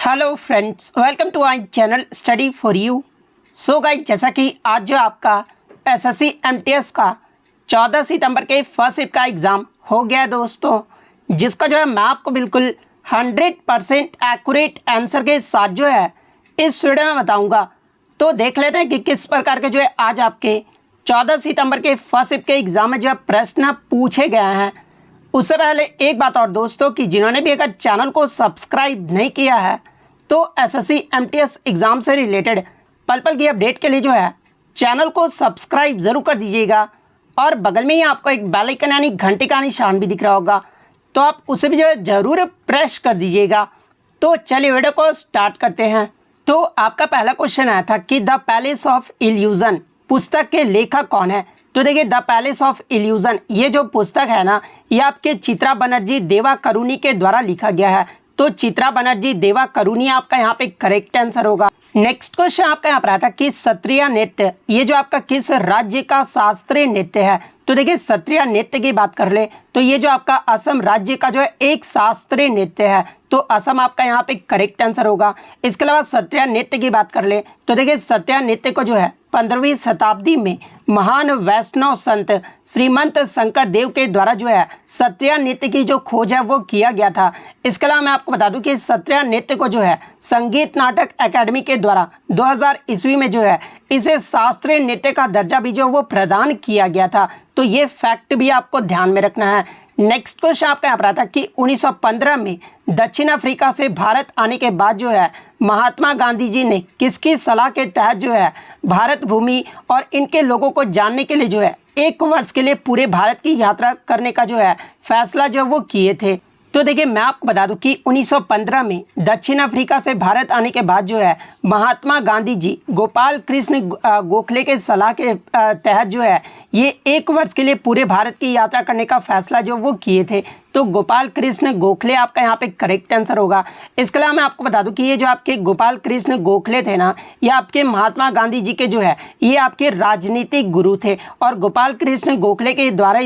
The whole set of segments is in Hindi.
Hello friends, welcome to our channel study for you. So guys, जैसा कि आज जो आपका एसएससी एमटीएस का 14 सितंबर के फर्स्ट शिफ्ट का एग्ज़ाम हो गया है दोस्तों, जिसका जो है मैं आपको बिल्कुल 100% एक्यूरेट आंसर के साथ जो है इस वीडियो में बताऊंगा। तो देख लेते हैं कि किस प्रकार के जो है आज आपके 14 सितंबर के फर्स्ट शिफ्ट के एग्ज़ाम में जो है प्रश्न पूछे गए हैं। उससे पहले एक बात और दोस्तों, कि जिन्होंने भी अगर चैनल को सब्सक्राइब नहीं किया है तो एसएससी एमटीएस एग्ज़ाम से रिलेटेड पल पल की अपडेट के लिए जो है चैनल को सब्सक्राइब ज़रूर कर दीजिएगा। और बगल में ही आपको एक बेल आइकन यानी घंटे का निशान भी दिख रहा होगा, तो आप उसे भी जो है ज़रूर प्रेस कर दीजिएगा। तो चलिए वीडियो को स्टार्ट करते हैं। तो आपका पहला क्वेश्चन आया था कि द पैलेस ऑफ इल्यूजन पुस्तक के लेखक कौन है। तो देखिए, द पैलेस ऑफ इल्यूजन ये जो पुस्तक है ना, ये आपके चित्रा बनर्जी देवाकरुणी के द्वारा लिखा गया है। तो चित्रा बनर्जी देवाकरुणी आपका यहाँ पे करेक्ट आंसर होगा। नेक्स्ट क्वेश्चन आपका यहाँ पर आता है कि सत्रिया नृत्य ये जो आपका किस राज्य का शास्त्रीय नृत्य है। तो देखिए, सत्रिया नृत्य की बात कर ले तो ये जो आपका असम राज्य का जो है एक शास्त्रीय नृत्य है। तो असम आपका यहाँ पे करेक्ट आंसर होगा। इसके अलावा सत्रिया नृत्य की बात कर ले तो देखिए, सत्रिया नृत्य को जो है 15वीं शताब्दी में महान वैष्णव संत श्रीमंत शंकर देव के द्वारा जो है सत्रिया नृत्य की जो खोज है वो किया गया था। इसके अलावा मैं आपको बता दूं कि सत्रिया नृत्य को जो है संगीत नाटक एकेडमी के द्वारा 2000 ईस्वी में जो है इसे शास्त्रीय नृत्य का दर्जा भी जो वो प्रदान किया गया था। तो ये फैक्ट भी आपको ध्यान में रखना है। नेक्स्ट क्वेश्चन आपका यहाँ पर आता है कि 1915 में दक्षिण अफ्रीका से भारत आने के बाद जो है महात्मा गांधी जी ने किसकी सलाह के तहत जो है भारत भूमि और इनके लोगों को जानने के लिए जो है 1 वर्ष के लिए पूरे भारत की यात्रा करने का जो है फैसला जो वो किए थे। तो देखिए, मैं आपको बता दूं कि 1915 में दक्षिण अफ्रीका से भारत आने के बाद जो है महात्मा गांधी जी गोपाल कृष्ण गोखले के सलाह के तहत जो है ये 1 वर्ष के लिए पूरे भारत की यात्रा करने का फैसला जो वो किए थे। तो गोपाल कृष्ण गोखले आपका यहाँ पे करेक्ट आंसर होगा। इसके अलावा मैं आपको बता दूं कि ये जो आपके गोपाल कृष्ण गोखले थे ना, ये आपके महात्मा गांधी जी के जो है ये आपके राजनीतिक गुरु थे। और गोपाल कृष्ण गोखले के द्वारा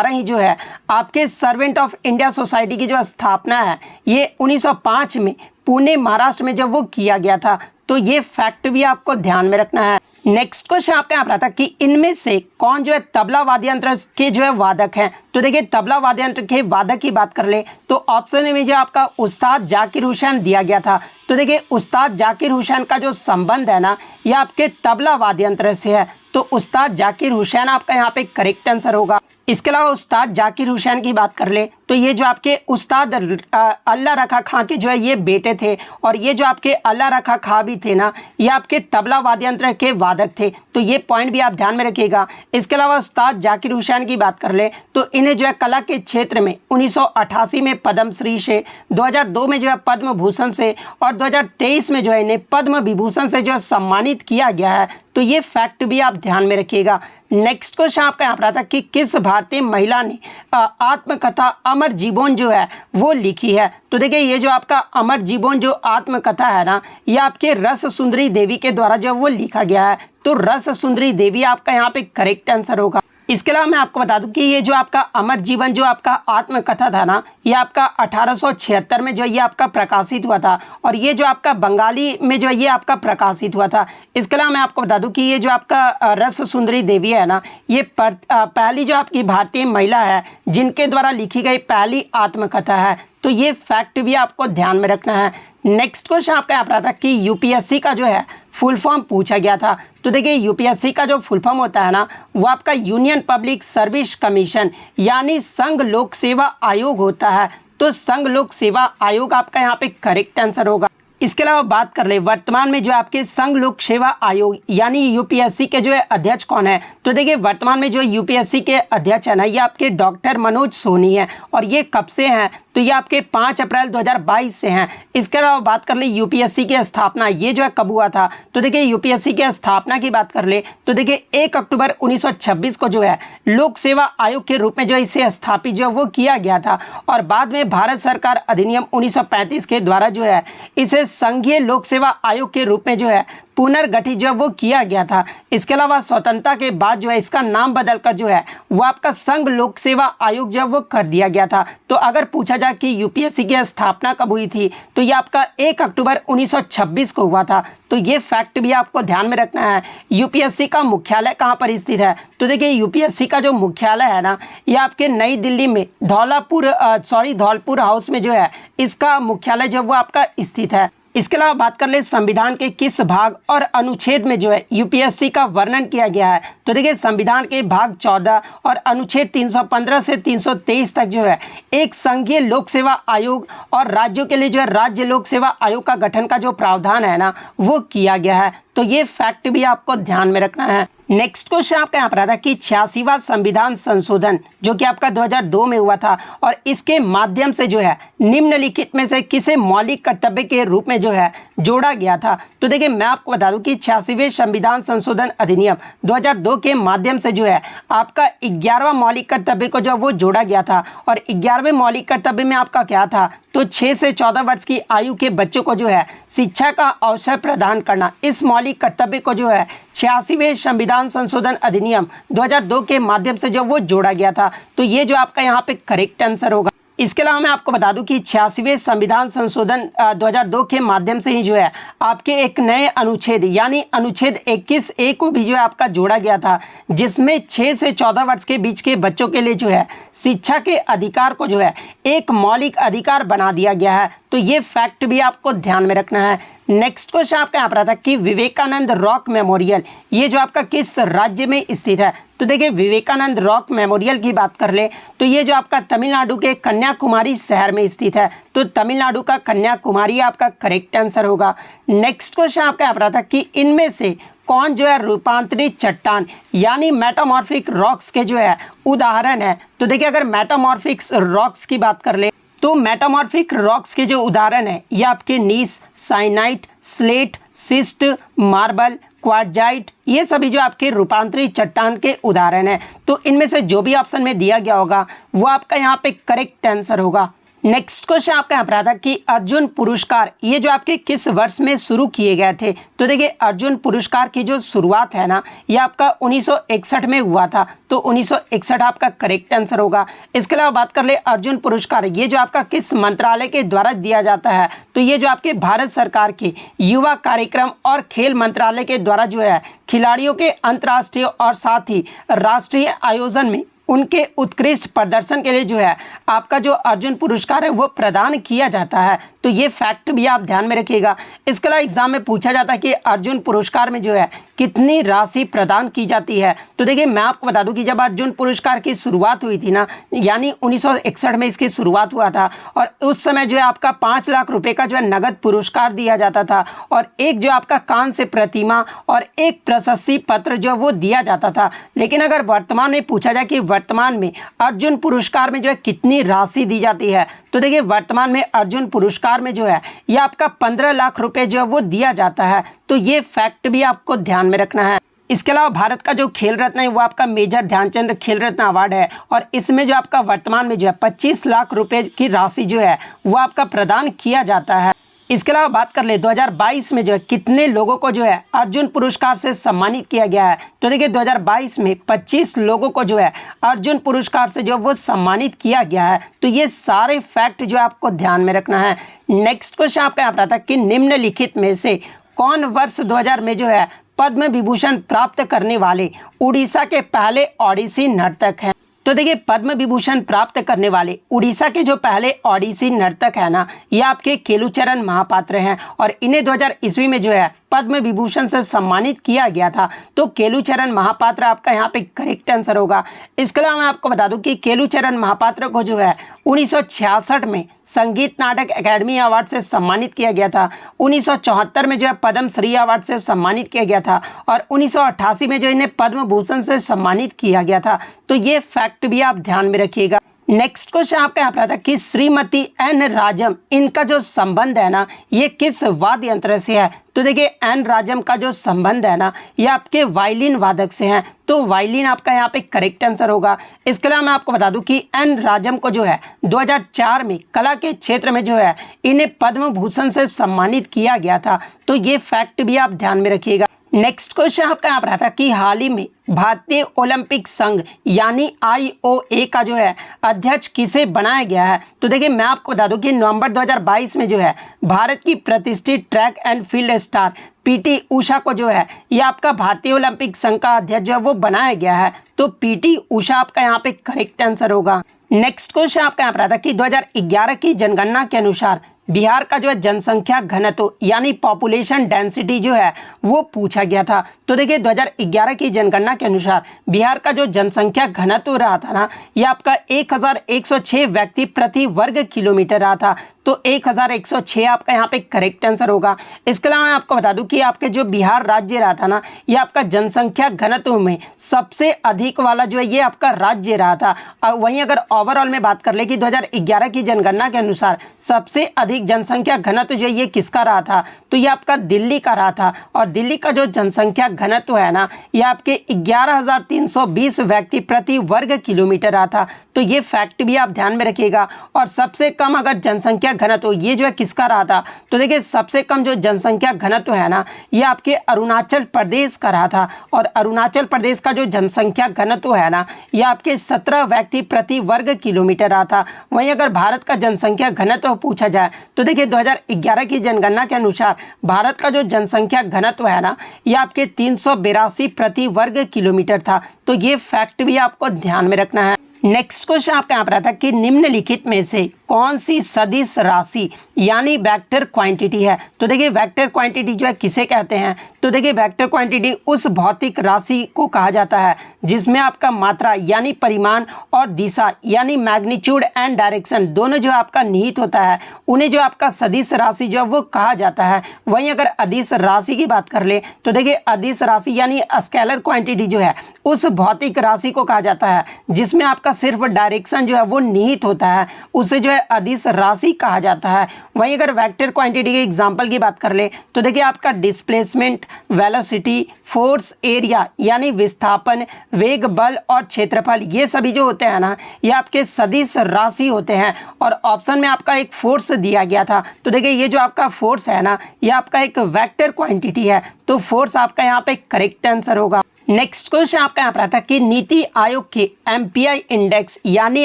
ही जो है आपके सर्वेंट ऑफ इंडिया सोसाइटी की जो स्थापना है ये 1905 में पुणे महाराष्ट्र में जब वो किया गया था। तो ये फैक्ट भी आपको ध्यान में रखना है। नेक्स्ट क्वेश्चन आपका यहाँ पर आता कि इनमें से कौन जो है तबला वाद्य यंत्र के जो है वादक हैं। तो देखिए, तबला वाद्य यंत्र के वादक की बात कर ले तो ऑप्शन में जो आपका उस्ताद जाकिर हुसैन दिया गया था। तो देखिए, उस्ताद जाकिर हुसैन का जो संबंध है ना, ये आपके तबला वाद्य यंत्र से है। तो उस्ताद जाकिर हुसैन आपका यहाँ पे करेक्ट आंसर होगा। इसके अलावा उस्ताद जाकिर हुसैन की बात कर ले तो ये जो आपके उस्ताद अल्लाह रखा खां के जो है ये बेटे थे। और ये जो आपके अल्लाह रखा खां भी थे ना, ये आपके तबला वाद्य यंत्र के वादक थे। तो ये पॉइंट भी आप ध्यान में रखिएगा। इसके अलावा उस्ताद जाकिर हुसैन की बात कर ले तो इन्हें जो है कला के क्षेत्र में 1988 में पद्मश्री से, 2002 में जो है पद्म भूषण से और 2023 में जो है इन्हें पद्म विभूषण से जो है सम्मानित किया गया है। तो ये फैक्ट भी आप ध्यान में रखिएगा। नेक्स्ट क्वेश्चन आपका यहाँ पर आता कि किस भारतीय महिला ने आत्मकथा अमर जीवन जो है वो लिखी है। तो देखिए, ये जो आपका अमर जीवन जो आत्मकथा है ना, ये आपके रस सुंदरी देवी के द्वारा जो वो लिखा गया है। तो रस सुंदरी देवी आपका यहाँ पे करेक्ट आंसर होगा। इसके अलावा मैं आपको बता दूं कि ये जो आपका अमर जीवन जो आपका आत्मकथा था ना, ये आपका 1876 में जो ये आपका प्रकाशित हुआ था। और ये जो आपका बंगाली में जो ये आपका प्रकाशित हुआ था। इसके अलावा मैं आपको बता दूं कि ये जो आपका रस सुंदरी देवी है ना, ये पहली जो आपकी भारतीय महिला है जिनके द्वारा लिखी गई पहली आत्मकथा है। तो ये फैक्ट भी आपको ध्यान में रखना है। नेक्स्ट क्वेश्चन आपका यहाँ पर आता कि यूपीएससी का जो है फुल फॉर्म पूछा गया था। तो देखिए, यूपीएससी का जो फुल फॉर्म होता है ना, वो आपका यूनियन पब्लिक सर्विस कमीशन यानी संघ लोक सेवा आयोग होता है। तो संघ लोक सेवा आयोग आपका यहाँ पे करेक्ट आंसर होगा। इसके अलावा बात कर ले वर्तमान में जो आपके संघ लोक सेवा आयोग यानी यूपीएससी के जो है अध्यक्ष कौन है। तो देखिए, वर्तमान में जो यूपीएससी के अध्यक्ष है ना, ये आपके डॉक्टर मनोज सोनी है। और ये कब से हैं तो ये आपके 5 अप्रैल 2022 से हैं। इसके अलावा बात कर ले यूपीएससी की स्थापना ये जो है कब हुआ था। तो देखिए, यूपीएससी की स्थापना की बात कर ले तो देखिए 1 अक्टूबर 1926 को जो है लोक सेवा आयोग के रूप में जो इसे स्थापित जो वो किया गया था। और बाद में भारत सरकार अधिनियम 1935 के द्वारा जो है इसे संघीय लोक सेवा आयोग के रूप में जो है पुनर्गठित जो है वो किया गया था। इसके अलावा स्वतंत्रता के बाद जो है इसका नाम बदलकर जो है वो आपका संघ लोक सेवा आयोग जो है वो कर दिया गया था। तो अगर पूछा जाए कि यूपीएससी की स्थापना कब हुई थी तो ये आपका 1 अक्टूबर 1926 को हुआ था। तो ये फैक्ट भी आपको ध्यान में रखना है। यूपीएससी का मुख्यालय कहाँ पर स्थित है? तो देखिए यूपीएससी का जो मुख्यालय है ना ये आपके नई दिल्ली में धौलपुर हाउस में जो है इसका मुख्यालय जो वो आपका स्थित है। इसके अलावा बात कर ले संविधान के किस भाग और अनुच्छेद में जो है यूपीएससी का वर्णन किया गया है? तो देखिए संविधान के भाग 14 और अनुच्छेद 315 से 323 तक जो है एक संघीय लोक सेवा आयोग और राज्यों के लिए जो है राज्य लोक सेवा आयोग का गठन का जो प्रावधान है ना वो किया गया है। तो ये फैक्ट भी आपको ध्यान में रखना है। नेक्स्ट क्वेश्चन आपका यहाँ पर आता है कि 86वां संविधान संशोधन जो कि आपका 2002 में हुआ था और इसके माध्यम से जो है निम्नलिखित में से किसे मौलिक कर्तव्य के रूप में जो है जोड़ा गया था? तो देखिए मैं आपको बता दूं कि 86वें संविधान संशोधन अधिनियम 2002 के माध्यम से जो है आपका 11वां मौलिक कर्तव्य को जो वो जोड़ा गया था। और 11वें मौलिक कर्तव्य में आपका क्या था? तो 6 से 14 वर्ष की आयु के बच्चों को जो है शिक्षा का अवसर प्रदान करना, इस मौलिक कर्तव्य को जो है 86वें संविधान संशोधन अधिनियम 2002 के माध्यम से जो वो जोड़ा गया था। तो ये जो आपका यहाँ पे करेक्ट आंसर होगा। इसके अलावा मैं आपको बता दूं कि 86वें संविधान संशोधन 2002 के माध्यम से ही जो है आपके एक नए अनुच्छेद यानी अनुच्छेद 21A को भी जो है आपका जोड़ा गया था, जिसमें 6 से 14 वर्ष के बीच के बच्चों के लिए जो है शिक्षा के अधिकार को जो है एक मौलिक अधिकार बना दिया गया है। तो ये फैक्ट भी आपको ध्यान में रखना है। नेक्स्ट क्वेश्चन आपका यहाँ पर आता है कि विवेकानंद रॉक मेमोरियल ये जो आपका किस राज्य में स्थित है? तो देखिए विवेकानंद रॉक मेमोरियल की बात कर ले तो ये जो आपका तमिलनाडु के कन्याकुमारी शहर में स्थित है। तो तमिलनाडु का कन्याकुमारी आपका करेक्ट आंसर होगा। नेक्स्ट क्वेश्चन आपका यहाँ पर आता है कि इनमें से कौन जो है रूपांतरित चट्टान यानी मेटामॉर्फिक रॉक्स के जो है उदाहरण है? तो देखिए अगर मेटामॉर्फिक रॉक्स की बात कर ले तो मेटामॉर्फिक रॉक्स के जो उदाहरण है ये आपके नीस, साइनाइट, स्लेट, सिस्ट, मार्बल, क्वार्टजाइट, ये सभी जो आपके रूपांतरित चट्टान के उदाहरण है। तो इनमें से जो भी ऑप्शन में दिया गया होगा वो आपका यहाँ पे करेक्ट आंसर होगा। नेक्स्ट क्वेश्चन आपका यहाँ पर आता है कि अर्जुन पुरस्कार ये जो आपके किस वर्ष में शुरू किए गए थे? तो देखिए अर्जुन पुरस्कार की जो शुरुआत है ना ये आपका 1961 में हुआ था। तो 1961 आपका करेक्ट आंसर होगा। इसके अलावा बात कर ले अर्जुन पुरस्कार ये जो आपका किस मंत्रालय के द्वारा दिया जाता है? तो ये जो आपके भारत सरकार के युवा कार्यक्रम और खेल मंत्रालय के द्वारा जो है खिलाड़ियों के अंतर्राष्ट्रीय और साथ ही राष्ट्रीय आयोजन में उनके उत्कृष्ट प्रदर्शन के लिए जो है आपका जो अर्जुन पुरस्कार है वो प्रदान किया जाता है। तो ये फैक्ट भी आप ध्यान में रखिएगा। इसके अलावा एग्जाम में पूछा जाता है कि अर्जुन पुरस्कार में जो है कितनी राशि प्रदान की जाती है? तो देखिए मैं आपको बता दूं कि जब अर्जुन पुरस्कार की शुरुआत हुई थी ना यानी 1961 में इसकी शुरुआत हुआ था और उस समय जो है आपका 5 लाख रुपए का जो है नगद पुरस्कार दिया जाता था और एक जो आपका कांस्य प्रतिमा और एक प्रशस्ति पत्र जो वो दिया जाता था। लेकिन अगर वर्तमान में पूछा जाए कि वर्तमान में अर्जुन पुरस्कार में जो है कितनी राशि दी जाती है? तो देखिए वर्तमान में अर्जुन पुरस्कार में जो है ये आपका 15 लाख रुपए जो है वो दिया जाता है। तो ये फैक्ट भी आपको ध्यान में रखना है। इसके अलावा भारत का जो खेल रत्न है वो आपका मेजर ध्यानचंद खेल रत्न अवार्ड है और इसमें जो आपका वर्तमान में जो है 25 लाख रुपए की राशि जो है वो आपका प्रदान किया जाता है। इसके अलावा बात कर ले 2022 में जो है कितने लोगों को जो है अर्जुन पुरस्कार से सम्मानित किया गया है? तो देखिए 2022 में 25 लोगों को जो है अर्जुन पुरस्कार से जो वो सम्मानित किया गया है। तो ये सारे फैक्ट जो आपको ध्यान में रखना है। नेक्स्ट क्वेश्चन आपका यहाँ पर आता है कि निम्नलिखित में से कौन वर्ष 2000 में जो है पद्म विभूषण प्राप्त करने वाले उड़ीसा के पहले ओडिसी नर्तक हैं? तो देखिए पद्म विभूषण प्राप्त करने वाले उड़ीसा के जो पहले ओडिसी नर्तक है ना ये आपके केलुचरण महापात्र हैं और इन्हें 2000 ईस्वी में जो है पद्म विभूषण से सम्मानित किया गया था। तो केलुचरण महापात्र आपका यहाँ पे करेक्ट आंसर होगा। इसके अलावा मैं आपको बता दूं कि केलुचरण महापात्र को जो है 1966 में संगीत नाटक अकेडमी अवार्ड से सम्मानित किया गया था। 1974 में जो है पद्म श्री अवार्ड से सम्मानित किया गया था और 1988 में जो इन्हें पद्म भूषण से सम्मानित किया गया था। तो ये फैक्ट भी आप ध्यान में रखिएगा। नेक्स्ट क्वेश्चन आपका यहाँ पर आता है कि श्रीमती एन राजम, इनका जो संबंध है ना ये किस वाद्य यंत्र से है। तो देखिए एन राजम का जो संबंध है ना ये आपके वायलिन वादक से हैं, तो वायलिन आपका यहाँ पे करेक्ट आंसर होगा। इसके अलावा मैं आपको बता दूं कि एन राजम को जो है 2004 में कला के क्षेत्र में जो है इन्हें पद्म भूषण से सम्मानित किया गया था, तो ये फैक्ट भी आप ध्यान में रखिएगा। नेक्स्ट क्वेश्चन आपका यहाँ पर आता है कि हाल ही में भारतीय ओलंपिक संघ यानी IOA का जो है अध्यक्ष किसे बनाया गया है। तो देखिए मैं आपको बता दूं कि नवंबर 2022 में जो है भारत की प्रतिष्ठित track and field star PT Usha को जो है ये आपका भारतीय ओलंपिक संघ का अध्यक्ष जो है वो बनाया गया है, तो PT उषा आपका यहाँ पे करेक्ट आंसर होगा। नेक्स्ट क्वेश्चन आपका यहाँ पर आता है कि 2011 की जनगणना के अनुसार बिहार का जो है जनसंख्या घनत्व यानी पॉपुलेशन डेंसिटी जो है वो पूछा गया था। तो देखिए 2011 की जनगणना के अनुसार बिहार का जो जनसंख्या घनत्व रहा था ना ये आपका 1106 व्यक्ति प्रति वर्ग किलोमीटर रहा था, तो 1106 आपका यहाँ पे करेक्ट आंसर होगा। इसके अलावा मैं आपको बता दूं कि आपके जो बिहार राज्य रहा था ना ये आपका जनसंख्या घनत्व में सबसे अधिक वाला जो है ये आपका राज्य रहा था। वहीं अगर ओवरऑल में बात कर ले कि 2011 की जनगणना के अनुसार सबसे अधिक जनसंख्या घनत्व जो ये किसका रहा था, तो ये आपका दिल्ली का रहा था, और दिल्ली का जो जनसंख्या घनत्व है ना ये आपके 11,320 व्यक्ति प्रति वर्ग किलोमीटर रहा था, तो ये फैक्ट भी आप ध्यान में रखिएगा। और सबसे कम अगर जनसंख्या घनत्व ये जो है किसका रहा था, तो देखिए सबसे कम जो जनसंख्या घनत्व है ना ये आपके अरुणाचल प्रदेश का रहा था, और अरुणाचल प्रदेश का जो जनसंख्या घनत्व है ना ये आपके 17 व्यक्ति प्रति वर्ग किलोमीटर रहा था। वहीं अगर भारत का जनसंख्या घनत्व पूछा जाए तो देखिए 2011 की जनगणना के अनुसार भारत का जो जनसंख्या घनत्व है ना ये आपके 382 प्रति वर्ग किलोमीटर था, तो ये फैक्ट भी आपको ध्यान में रखना है। नेक्स्ट क्वेश्चन आपका यहाँ पर आता है कि निम्नलिखित में से कौन सी सदिश राशि यानी वेक्टर क्वांटिटी है। तो देखिए वेक्टर क्वांटिटी जो है किसे कहते हैं, तो देखिए वेक्टर क्वांटिटी उस भौतिक राशि को कहा जाता है जिसमें आपका मात्रा यानी परिमाण और दिशा यानी मैग्नीट्यूड एंड डायरेक्शन दोनों जो आपका निहित होता है, उन्हें जो आपका सदिश राशि जो है वो कहा जाता है। वहीं अगर अदिश राशि की बात कर ले तो देखिए अदिश राशि यानी स्केलर क्वांटिटी जो है उस भौतिक राशि को कहा जाता है जिसमें आपका सिर्फ डायरेक्शन जो है वो निहित होता है, उसे जो है अदिश राशि कहा जाता है। वहीं अगर वेक्टर क्वांटिटी के एग्जांपल की बात कर ले तो देखिए आपका डिस्प्लेसमेंट, वेलोसिटी, फोर्स, एरिया यानी विस्थापन, वेग, बल और क्षेत्रफल ये सभी जो होते हैं ना ये आपके सदिश राशि होते हैं। और ऑप्शन में आपका एक फोर्स दिया गया था, तो देखिए ये जो आपका फोर्स है ना ये आपका एक वेक्टर क्वांटिटी है, तो फोर्स आपका यहाँ पे करेक्ट आंसर होगा। नेक्स्ट क्वेश्चन आपका यहाँ पर आता है कि नीति आयोग के MPI इंडेक्स यानी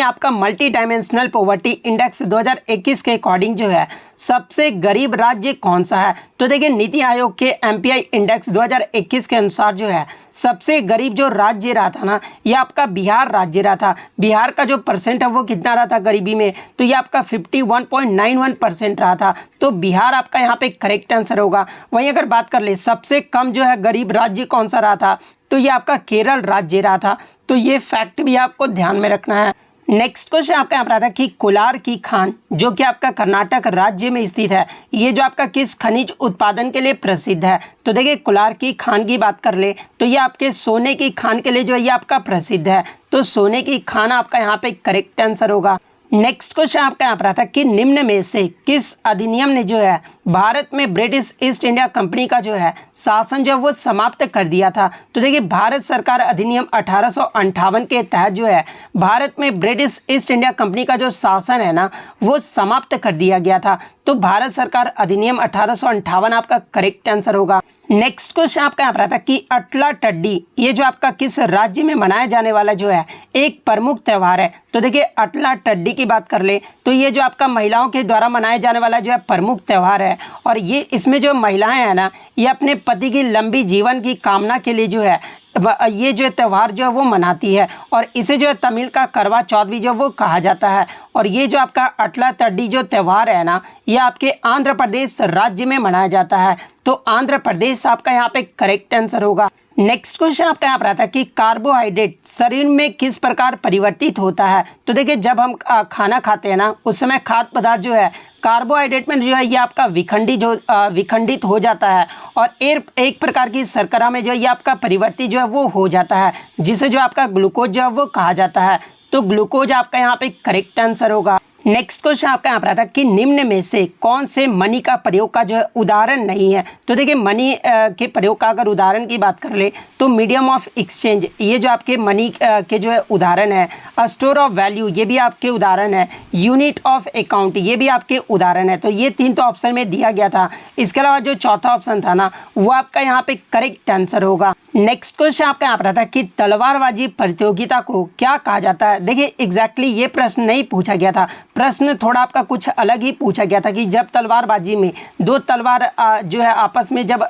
आपका मल्टी डायमेंशनल पॉवर्टी इंडेक्स 2021 के अकॉर्डिंग जो है सबसे गरीब राज्य कौन सा है। तो देखिए नीति आयोग के MPI इंडेक्स 2021 के अनुसार जो है सबसे गरीब जो राज्य रहा था ना ये आपका बिहार राज्य रहा था। बिहार का जो परसेंट है वो कितना रहा था गरीबी में, तो ये आपका 51.91% रहा था, तो बिहार आपका यहाँ पे करेक्ट आंसर होगा। वहीं अगर बात कर ले सबसे कम जो है गरीब राज्य कौन सा रहा था, तो ये आपका केरल राज्य रहा था, तो ये फैक्ट भी आपको ध्यान में रखना है। नेक्स्ट क्वेश्चन आपका यहाँ पर आता है कि कोलार की खान जो कि आपका कर्नाटक राज्य में स्थित है ये जो आपका किस खनिज उत्पादन के लिए प्रसिद्ध है। तो देखिए कोलार की खान की बात कर ले तो ये आपके सोने की खान के लिए जो है ये आपका प्रसिद्ध है, तो सोने की खान आपका यहाँ पे करेक्ट आंसर होगा। नेक्स्ट क्वेश्चन आपका यहाँ पर आता है कि निम्न में से किस अधिनियम ने जो है भारत में ब्रिटिश ईस्ट इंडिया कंपनी का जो है शासन जो है वो समाप्त कर दिया था। तो देखिए भारत सरकार अधिनियम 1858 के तहत जो है भारत में ब्रिटिश ईस्ट इंडिया कंपनी का जो शासन है ना वो समाप्त कर दिया गया था, तो भारत सरकार अधिनियम 1858 आपका करेक्ट आंसर होगा। नेक्स्ट क्वेश्चन आपका यहाँ पर आता है कि अटला टड्डी ये जो आपका किस राज्य में मनाया जाने वाला जो है एक प्रमुख त्यौहार है। तो देखिए अटला टड्डी की बात कर ले तो ये जो आपका महिलाओं के द्वारा मनाया जाने वाला जो है प्रमुख त्यौहार है, और ये इसमें जो महिलाएं हैं ना ये अपने पति की लंबी जीवन की कामना के लिए जो है ये जो त्यौहार जो है वो मनाती है, और इसे जो है तमिल का करवा चौथ भी जो वो कहा जाता है। और ये जो आपका अटला तड्डी जो त्यौहार है ना ये आपके आंध्र प्रदेश राज्य में मनाया जाता है, तो आंध्र प्रदेश आपका यहाँ पे करेक्ट आंसर होगा। नेक्स्ट क्वेश्चन आपका यहाँ पर आता है कि कार्बोहाइड्रेट शरीर में किस प्रकार परिवर्तित होता है। तो देखिए जब हम खाना खाते हैं ना उस समय खाद्य पदार्थ जो है कार्बोहाइड्रेट में जो है ये आपका विखंडित हो जाता है, और एक प्रकार की शर्करा में जो है ये आपका परिवर्तित जो है वो हो जाता है, जिसे जो आपका ग्लूकोज जो है वो कहा जाता है, तो ग्लूकोज आपका यहाँ पे करेक्ट आंसर होगा। नेक्स्ट क्वेश्चन आपका यहाँ पर आता है कि निम्न में से कौन से मनी का प्रयोग का जो है उदाहरण नहीं है। तो देखिए मनी के प्रयोग का अगर उदाहरण की बात कर ले तो मीडियम ऑफ एक्सचेंज, ये जो आपके मनी के जो है उदाहरण है। स्टोर ऑफ वैल्यू, ये भी आपके उदाहरण है। यूनिट ऑफ अकाउंट, ये भी आपके उदाहरण है। तो ये 3 तो ऑप्शन में दिया गया था। इसके अलावा जो चौथा ऑप्शन था ना वो आपका यहाँ पे करेक्ट आंसर होगा। नेक्स्ट क्वेश्चन आपका यहाँ पर आता है कि तलवारबाजी प्रतियोगिता को क्या कहा जाता है। देखिए एग्जैक्टली ये प्रश्न नहीं पूछा गया था, प्रश्न थोड़ा आपका कुछ अलग ही पूछा गया था कि जब तलवारबाजी में 2 तलवार जो है आपस में जब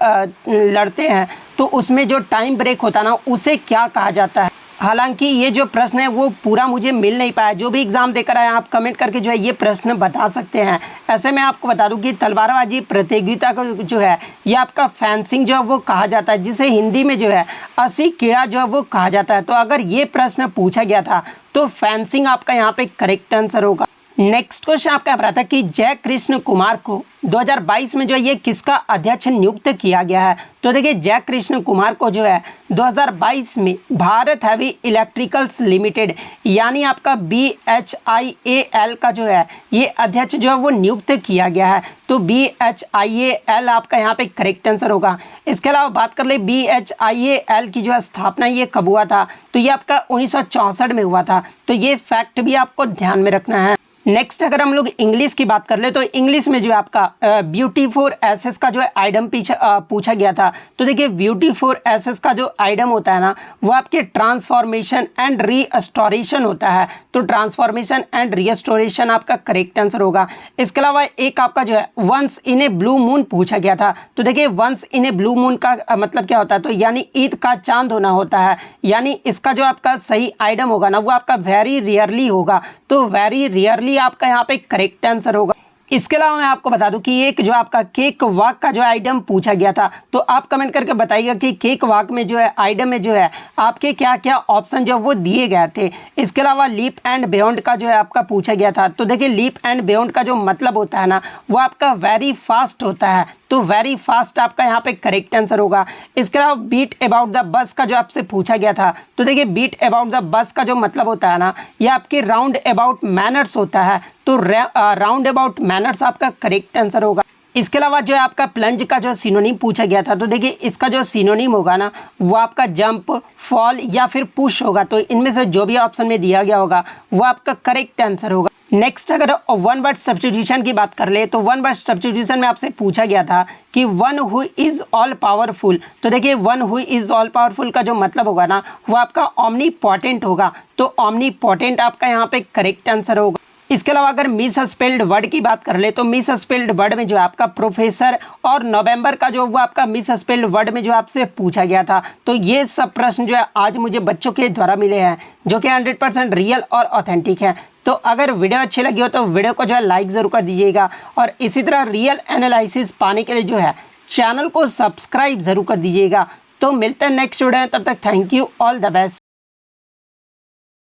लड़ते हैं तो उसमें जो टाइम ब्रेक होता है ना उसे क्या कहा जाता है। हालांकि ये जो प्रश्न है वो पूरा मुझे मिल नहीं पाया। जो भी एग्ज़ाम देकर आए आप कमेंट करके जो है ये प्रश्न बता सकते हैं। ऐसे में आपको बता दूं कि तलवारबाजी प्रतियोगिता को जो है ये आपका फेंसिंग जो है वो कहा जाता है, जिसे हिंदी में जो है अस्सी कीड़ा जो है वो कहा जाता है। तो अगर ये प्रश्न पूछा गया था तो फेंसिंग आपका यहाँ पे करेक्ट आंसर होगा। नेक्स्ट क्वेश्चन आपका यहाँ पर आता है कि जय कृष्ण कुमार को 2022 में जो है ये किसका अध्यक्ष नियुक्त किया गया है। तो देखिए जय कृष्ण कुमार को जो है 2022 में भारत हैवी इलेक्ट्रिकल्स लिमिटेड यानी आपका BHIAL का जो है ये अध्यक्ष जो है वो नियुक्त किया गया है। तो BHIAL आपका यहाँ पे करेक्ट आंसर होगा। इसके अलावा बात कर ले BHIAL की जो है स्थापना ये कब हुआ था, तो ये आपका 1964 में हुआ था। तो ये फैक्ट भी आपको ध्यान में रखना है। नेक्स्ट अगर हम लोग इंग्लिश की बात कर ले तो इंग्लिश में जो है आपका ब्यूटी फॉर एसेस का जो है आइडम पूछा गया था। तो देखिए ब्यूटी फॉर एसेस का जो आइडम होता है ना वो आपके ट्रांसफॉर्मेशन एंड रीस्टोरेशन होता है। तो ट्रांसफॉर्मेशन एंड रीस्टोरेशन आपका करेक्ट आंसर होगा। इसके अलावा एक आपका जो है once in a blue moon पूछा गया था। तो देखिए once in a blue moon का मतलब क्या होता है, तो यानी ईद का चांद होना होता है। यानी इसका जो आपका सही आइडम होगा ना वो आपका वेरी रेयरली होगा। तो वेरी रेयरली आपका यहाँ पे करेक्ट आंसर होगा। इसके अलावा मैं आपको बता दूं कि एक जो आपका केक वॉक का जो आइटम पूछा गया था, तो आप कमेंट करके बताइएगा कि केक वॉक में जो है आइटम में जो है आपके क्या क्या ऑप्शन जो वो दिए गए थे। इसके अलावा लीप एंड बियॉन्ड का जो है आपका पूछा गया था। तो देखिए लीप एंड बियॉन्ड का जो मतलब होता है ना वो आपका वेरी फास्ट होता है। तो वेरी फास्ट आपका यहाँ पे करेक्ट आंसर होगा। इसके अलावा बीट अबाउट द बस का जो आपसे पूछा गया था, तो देखिए बीट अबाउट द बस का जो मतलब होता है ना ये आपके राउंड अबाउट मैनर्स होता है। तो राउंड अबाउट मैनर्स आपका करेक्ट आंसर होगा। इसके अलावा जो है आपका प्लंज का जो सिनोनिम पूछा गया था, तो देखिए इसका जो सिनोनिम होगा ना वो आपका जंप, फॉल या फिर पुश होगा। तो इनमें से जो भी ऑप्शन में दिया गया होगा वो आपका करेक्ट आंसर होगा। नेक्स्ट अगर वन वर्ड सब्स्टिट्यूशन की बात कर ले तो वन वर्ड सब्स्टिट्यूशन में आपसे पूछा गया था कि one who is all powerful. तो देखिए one who is all powerful का जो मतलब होगा ना वो आपका ओमनीपोटेंट होगा। तो ओमनीपोटेंट आपका यहाँ पे करेक्ट आंसर होगा। इसके अलावा अगर मिस स्पेल्ड वर्ड की बात कर ले तो मिस स्पेल्ड वर्ड में जो है आपका प्रोफेसर और नवंबर का जो वो आपका मिस स्पेल्ड वर्ड में जो आपसे पूछा गया था। तो ये सब प्रश्न जो है आज मुझे बच्चों के द्वारा मिले हैं जो कि 100% रियल और ऑथेंटिक है। तो अगर वीडियो अच्छी लगी हो तो वीडियो को जो है लाइक ज़रूर कर दीजिएगा और इसी तरह रियल एनालिसिस पाने के लिए जो है चैनल को सब्सक्राइब ज़रूर कर दीजिएगा। तो मिलते हैं नेक्स्ट वीडियो में, तब तक thank you, all the best.